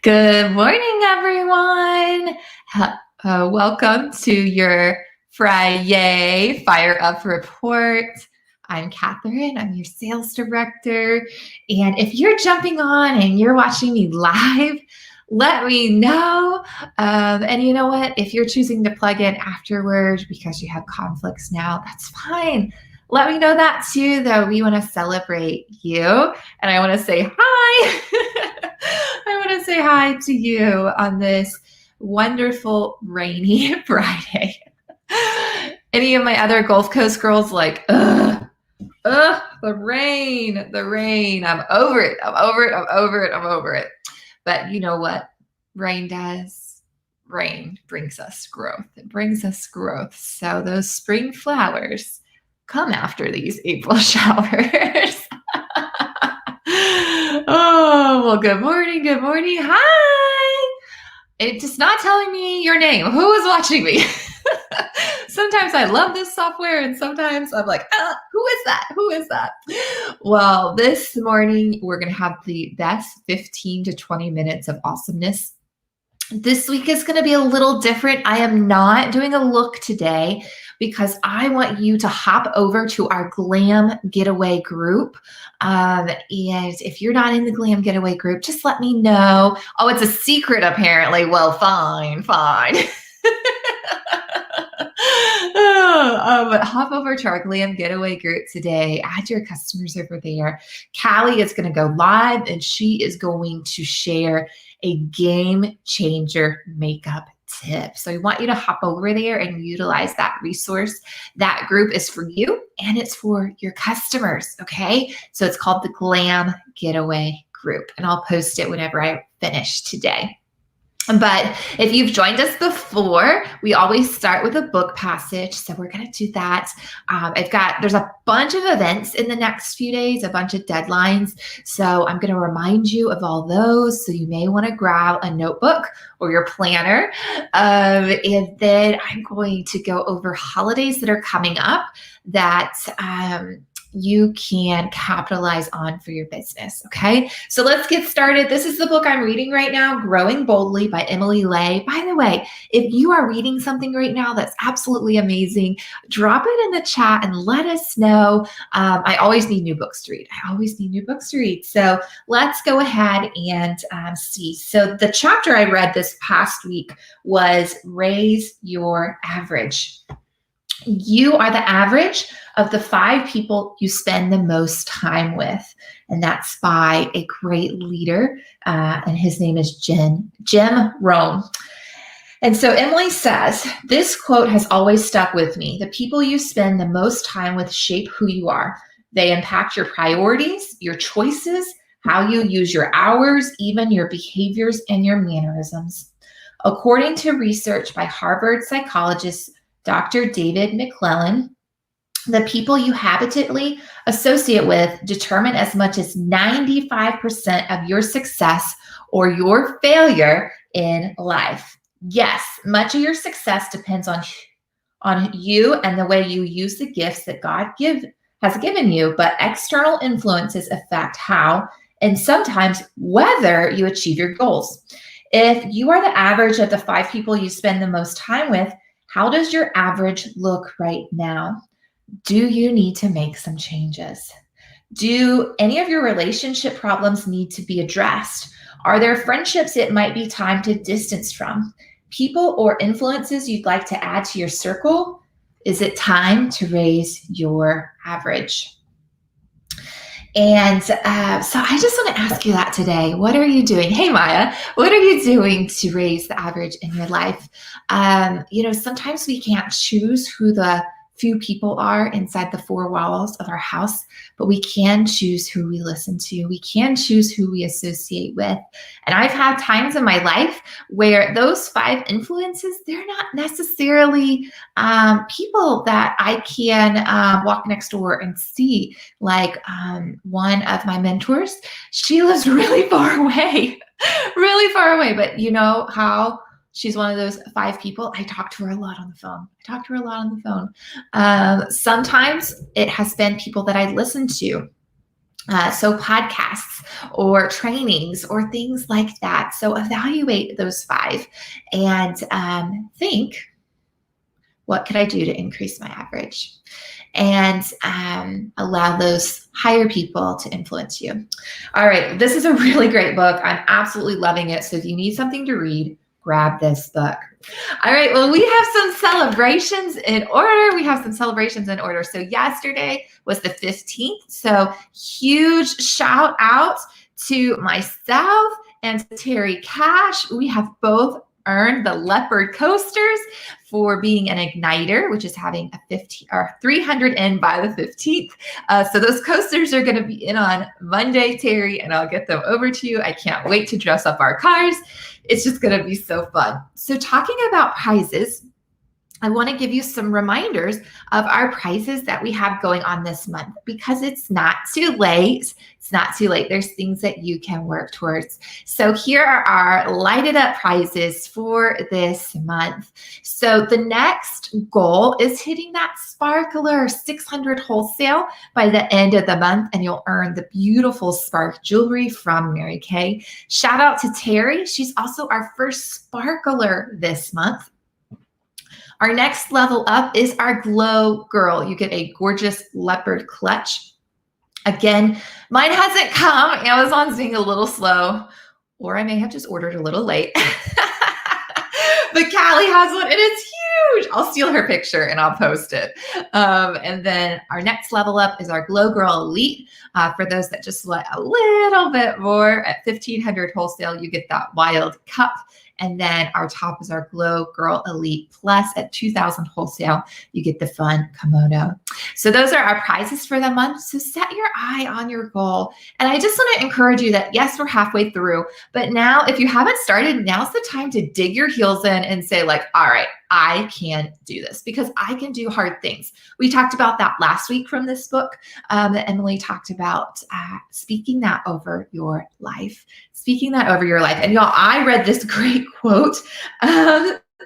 Good morning, everyone. Welcome to your Friday Fireup Report. I'm Catherine. I'm your sales director. And if you're jumping on and you're watching me live, let me know. And you know what? If you're choosing to plug in afterwards because you have conflicts now, that's fine. Let me know that too, though. We want to celebrate you. And I want to say hi. I want to say hi to you on this wonderful rainy Friday. Any of my other Gulf Coast girls like, ugh, the rain. I'm over it. But you know what rain does? Rain brings us growth. It brings us growth. So those spring flowers come after these April showers. Oh, well, good morning. Hi. It's just not telling me your name. Who is watching me? Sometimes I love this software and sometimes I'm like, who is that? Well, this morning we're going to have the best 15 to 20 minutes of awesomeness. This week is going to be a little different. I am not doing a look today because I want you to hop over to our Glam Getaway group. And if you're not in the Glam Getaway group, just let me know. Oh, it's a secret apparently. Well, fine. But hop over to our Glam Getaway group today. Add your customers over there. Callie is going to go live and she is going to share a game changer makeup tip. So we want you to hop over there and utilize that resource. That group is for you and it's for your customers. Okay. So it's called the Glam Getaway group and I'll post it whenever I finish today. But if you've joined us before, we always start with a book passage. So we're going to do that. There's a bunch of events in the next few days, a bunch of deadlines. So I'm going to remind you of all those. So you may want to grab a notebook or your planner. And then I'm going to go over holidays that are coming up that, you can capitalize on for your business. Okay. So let's get started. This is the book I'm reading right now, Growing Boldly by Emily Lay. By the way, if you are reading something right now that's absolutely amazing, drop it in the chat and let us know. I always need new books to read. So let's go ahead and see. So the chapter I read this past week was Raise Your Average. You are the average of the 5 people you spend the most time with. And that's by a great leader. And his name is Jim Rohn. And so Emily says, this quote has always stuck with me. The people you spend the most time with shape who you are. They impact your priorities, your choices, how you use your hours, even your behaviors and your mannerisms. According to research by Harvard psychologist Dr. David McClellan, the people you habitually associate with determine as much as 95% of your success or your failure in life. Yes, much of your success depends on you and the way you use the gifts that God has given you, but external influences affect how and sometimes whether you achieve your goals. If you are the average of the 5 people you spend the most time with, how does your average look right now? Do you need to make some changes? Do any of your relationship problems need to be addressed? Are there friendships it might be time to distance from? People or influences you'd like to add to your circle? Is it time to raise your average? And so I just want to ask you that today. What are you doing? Hey, Maya, what are you doing to raise the average in your life? Sometimes we can't choose who the few people are inside the 4 walls of our house, but we can choose who we listen to. We can choose who we associate with. And I've had times in my life where those 5 influences, they're not necessarily people that I can walk next door and see. Like one of my mentors, she lives really far away, but you know how she's one of those 5 people. I talk to her a lot on the phone. Sometimes it has been people that I listen to So podcasts or trainings or things like that. So evaluate those 5 and think, what could I do to increase my average? And allow those higher people to influence you. All right, this is a really great book. I'm absolutely loving it. So if you need something to read, grab this book. All right, well, we have some celebrations in order. So yesterday was the 15th. So huge shout out to myself and to Terry Cash. We have both earned the Leopard coasters for being an igniter, which is having a 15 or 300 in by the 15th. So those coasters are going to be in on Monday, Terry, and I'll get them over to you. I can't wait to dress up our cars. It's just going to be so fun. So talking about prizes, I want to give you some reminders of our prizes that we have going on this month because it's not too late. It's not too late. There's things that you can work towards. So here are our lighted up prizes for this month. So the next goal is hitting that sparkler 600 wholesale by the end of the month, and you'll earn the beautiful spark jewelry from Mary Kay. Shout out to Terry. She's also our first sparkler this month. Our next level up is our Glow Girl. You get a gorgeous leopard clutch. Again, mine hasn't come. Amazon's being a little slow, or I may have just ordered a little late. But Callie has one and it's huge. I'll steal her picture and I'll post it. And then our next level up is our Glow Girl Elite. For those that just want a little bit more, at 1,500 wholesale, you get that wild cup. And then our top is our Glow Girl Elite Plus at 2,000 wholesale. You get the fun kimono. So those are our prizes for the month. So set your eye on your goal. And I just want to encourage you that, yes, we're halfway through, but now if you haven't started, now's the time to dig your heels in and say like, all right, I can do this because I can do hard things. We talked about that last week from this book that Emily talked about, speaking that over your life, speaking that over your life. And y'all, I read this great quote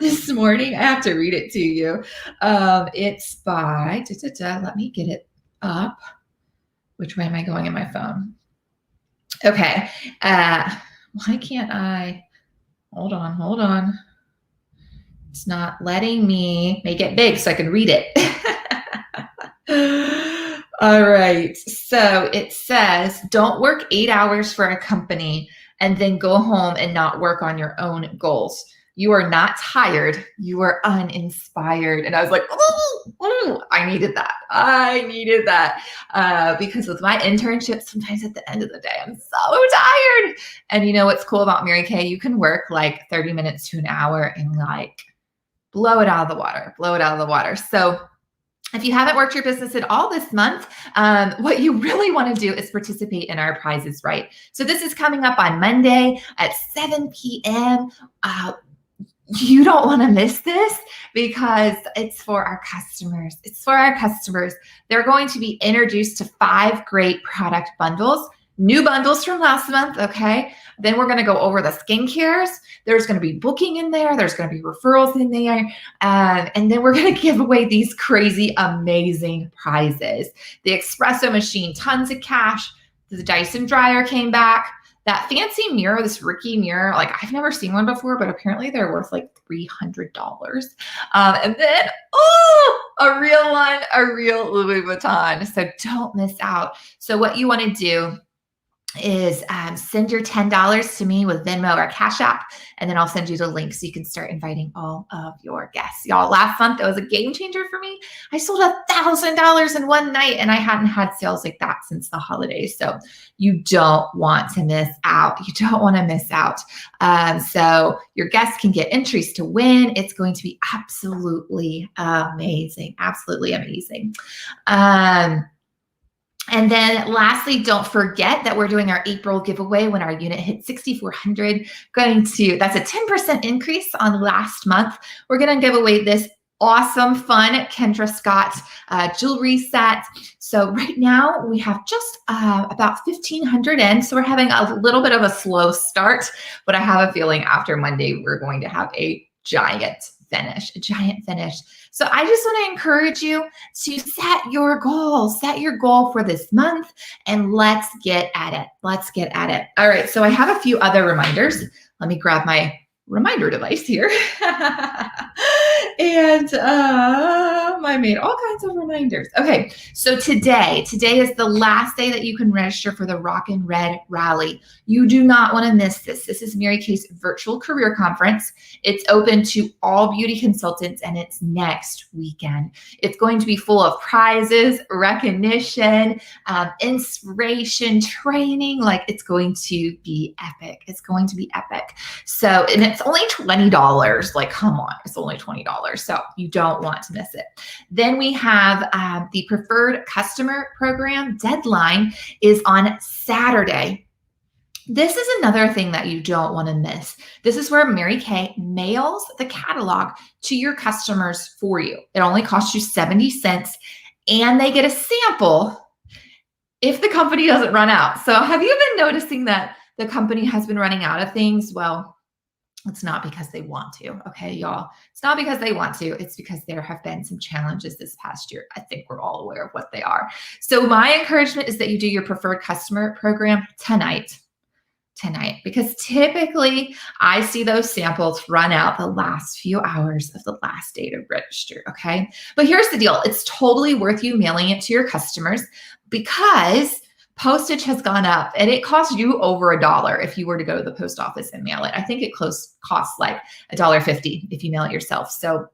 this morning. I have to read it to you. It's by, let me get it up. Which way am I going in my phone? Okay. Why can't I? Hold on. It's not letting me make it big so I can read it. All right. So it says, don't work 8 hours for a company and then go home and not work on your own goals. You are not tired. You are uninspired. And I was like, oh, I needed that. Because with my internship, sometimes at the end of the day, I'm so tired. And you know what's cool about Mary Kay? You can work like 30 minutes to an hour and like blow it out of the water. So if you haven't worked your business at all this month, what you really want to do is participate in our prizes, right? So this is coming up on Monday at 7 p.m. You don't want to miss this because it's for our customers. They're going to be introduced to 5 great product bundles, new bundles from last month, okay? Then we're going to go over the skincares. There's going to be booking in there. There's going to be referrals in there. And then we're going to give away these crazy, amazing prizes. The espresso machine, tons of cash. The Dyson dryer came back. That fancy mirror, this Ricky mirror, like I've never seen one before, but apparently they're worth like $300. And then, a real one, a real Louis Vuitton. So don't miss out. So what you want to do is send your $10 to me with Venmo or Cash App, and then I'll send you the link so you can start inviting all of your guests. Y'all, last month, it was a game changer for me. I sold $1,000 in one night, and I hadn't had sales like that since the holidays. So you don't want to miss out. So your guests can get entries to win. It's going to be absolutely amazing. And then lastly, don't forget that we're doing our April giveaway when our unit hits 6,400. That's a 10% increase on last month. We're going to give away this awesome, fun Kendra Scott jewelry set. So right now we have just about 1,500 in. So we're having a little bit of a slow start, but I have a feeling after Monday, we're going to have a giant finish, a giant finish. So I just want to encourage you to set your goal for this month, and let's get at it. Let's get at it. All right, so I have a few other reminders. Let me grab my reminder device here. And I made all kinds of reminders. Okay, so today is the last day that you can register for the Rockin' Red Rally. You do not want to miss this. This is Mary Kay's virtual career conference. It's open to all beauty consultants, and it's next weekend. It's going to be full of prizes, recognition, inspiration, training. Like, it's going to be epic. It's going to be epic. So, and it's only $20. Like, come on, it's only $20. So you don't want to miss it. Then we have the Preferred Customer Program deadline is on Saturday. This is another thing that you don't want to miss. This is where Mary Kay mails the catalog to your customers for you. It only costs you 70 cents, and they get a sample if the company doesn't run out. So have you been noticing that the company has been running out of things? Well, it's not because they want to, okay, y'all. It's not because they want to. It's because there have been some challenges this past year. I think we're all aware of what they are. So my encouragement is that you do your Preferred Customer Program tonight, because typically I see those samples run out the last few hours of the last day to register, okay? But here's the deal. It's totally worth you mailing it to your customers, because postage has gone up, and it costs you over $1 if you were to go to the post office and mail it. I think it costs like $1.50 if you mail it yourself. So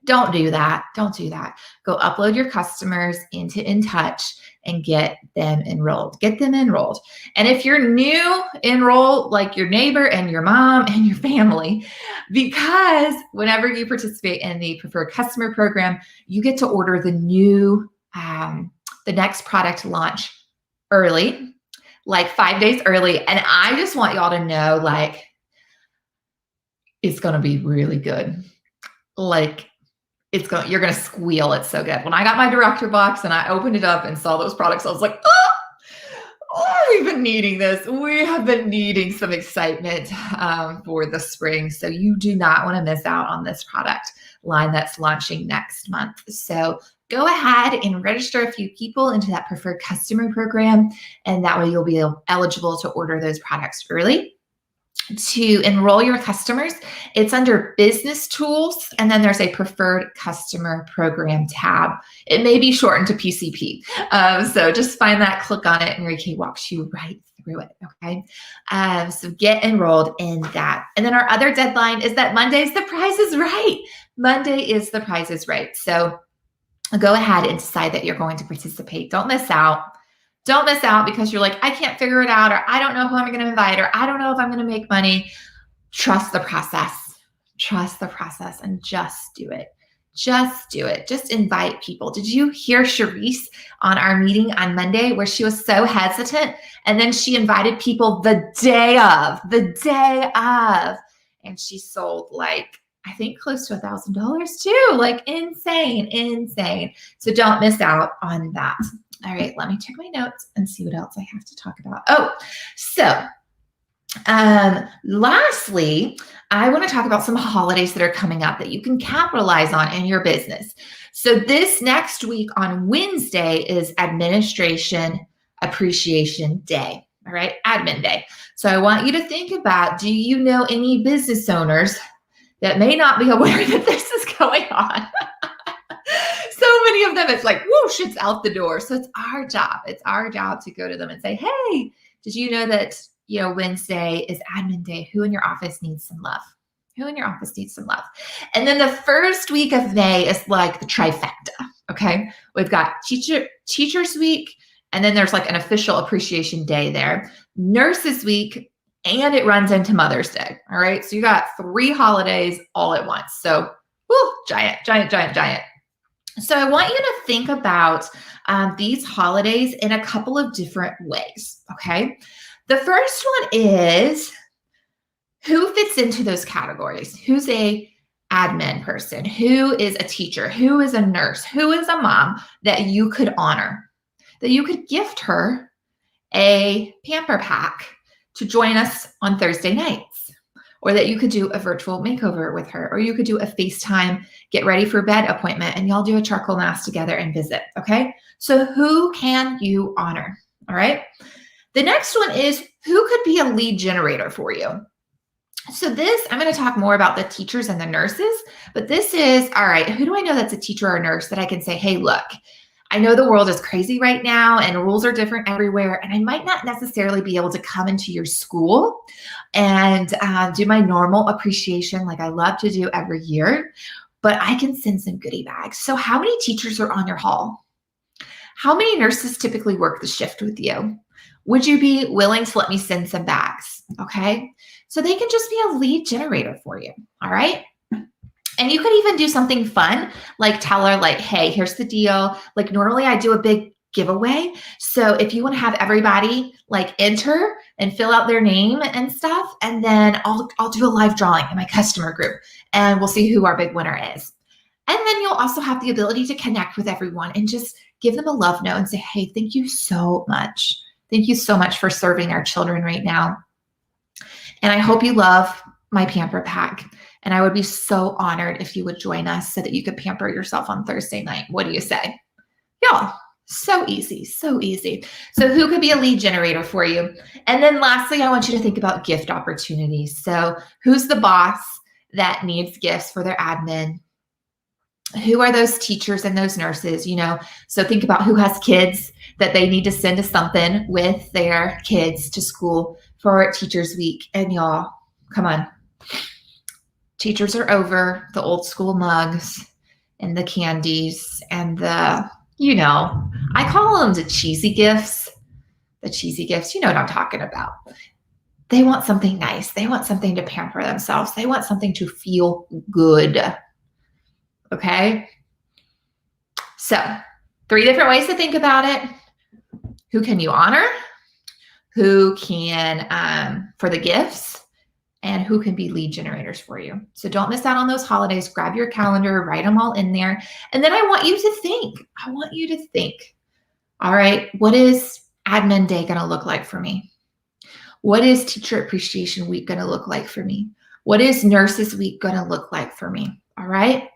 don't do that. Don't do that. Go upload your customers into InTouch and get them enrolled. Get them enrolled. And if you're new, enroll like your neighbor and your mom and your family, because whenever you participate in the Preferred Customer Program, you get to order the new, the next product launch early, like 5 days early. And I just want y'all to know, like, it's going to be really good. Like, you're going to squeal. It's so good. When I got my director box and I opened it up and saw those products, I was like, oh, we've been needing this. We have been needing some excitement for the spring. So you do not want to miss out on this product line that's launching next month. So go ahead and register a few people into that Preferred Customer Program, and that way you'll be eligible to order those products early. To enroll your customers, it's under Business Tools, and then there's a Preferred Customer Program tab. It may be shortened to PCP. So just find that, click on it, and Mary Kay walks you right through it, okay? So get enrolled in that. And then our other deadline is that Monday's The Price is Right. Monday is The Price is Right. So go ahead and decide that you're going to participate. Don't miss out. Don't miss out because you're like, I can't figure it out, or I don't know who I'm going to invite, or I don't know if I'm going to make money. Trust the process. Trust the process and just do it. Just do it. Just invite people. Did you hear Sharice on our meeting on Monday where she was so hesitant, and then she invited people the day of, and she sold like, I think close to $1,000 too. Like insane. So don't miss out on that. All right, let me check my notes and see what else I have to talk about. Oh, so lastly, I want to talk about some holidays that are coming up that you can capitalize on in your business. So this next week on Wednesday is Administration Appreciation Day. All right, Admin Day. So I want you to think about, do you know any business owners that may not be aware that this is going on? So many of them, it's like, whoosh, it's out the door. So it's our job. It's our job to go to them and say, hey, did you know that, Wednesday is Admin Day? Who in your office needs some love? Who in your office needs some love? And then the first week of May is like the trifecta, okay? We've got Teachers Week, and then there's like an official appreciation day there. Nurses Week, and it runs into Mother's Day, all right? So you got 3 holidays all at once. So, giant. So I want you to think about these holidays in a couple of different ways, okay? The first one is, who fits into those categories? Who's a admin person? Who is a teacher? Who is a nurse? Who is a mom that you could honor? That you could gift her a pamper pack to join us on Thursday nights, or that you could do a virtual makeover with her, or you could do a FaceTime get ready for bed appointment and y'all do a charcoal mask together and visit, okay? So who can you honor, all right? The next one is who could be a lead generator for you? So this, I'm going to talk more about the teachers and the nurses, but this is, all right, who do I know that's a teacher or a nurse that I can say, hey, look, I know the world is crazy right now and rules are different everywhere, and I might not necessarily be able to come into your school and do my normal appreciation like I love to do every year, but I can send some goodie bags. So how many teachers are on your hall? How many nurses typically work the shift with you? Would you be willing to let me send some bags? Okay. So they can just be a lead generator for you. All right. And you could even do something fun, like tell her like, hey, here's the deal. Like normally I do a big giveaway. So if you want to have everybody like enter and fill out their name and stuff, and then I'll do a live drawing in my customer group and we'll see who our big winner is. And then you'll also have the ability to connect with everyone and just give them a love note and say, hey, thank you so much. Thank you so much for serving our children right now. And I hope you love my pamper pack. And I would be so honored if you would join us so that you could pamper yourself on Thursday night. What do you say? Y'all, so easy, so easy. So who could be a lead generator for you? And then lastly, I want you to think about gift opportunities. So who's the boss that needs gifts for their admin? Who are those teachers and those nurses, you know? So think about who has kids that they need to send us something with their kids to school for Teachers Week. And y'all, come on. Teachers are over the old school mugs and the candies and the, you know, I call them the cheesy gifts. The cheesy gifts, you know what I'm talking about. They want something nice. They want something to pamper themselves. They want something to feel good. Okay? So 3 different ways to think about it. Who can you honor? Who can, for the gifts? And who can be lead generators for you. So don't miss out on those holidays. Grab your calendar, write them all in there. And then I want you to think. I want you to think, all right, what is admin day going to look like for me? What is teacher appreciation week going to look like for me? What is nurses week going to look like for me? All right.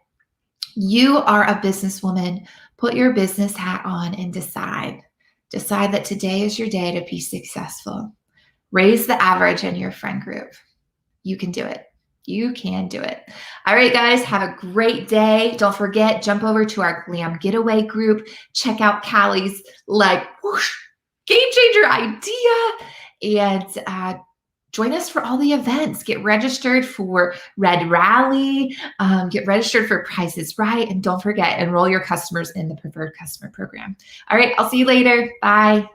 You are a businesswoman. Put your business hat on and decide. Decide that today is your day to be successful. Raise the average in your friend group. You can do it. You can do it. All right, guys, have a great day. Don't forget, jump over to our Glam Getaway group. Check out Callie's like whoosh, game changer idea and join us for all the events. Get registered for Red Rally. Get registered for Price is Right. And don't forget, enroll your customers in the Preferred Customer Program. All right, I'll see you later. Bye.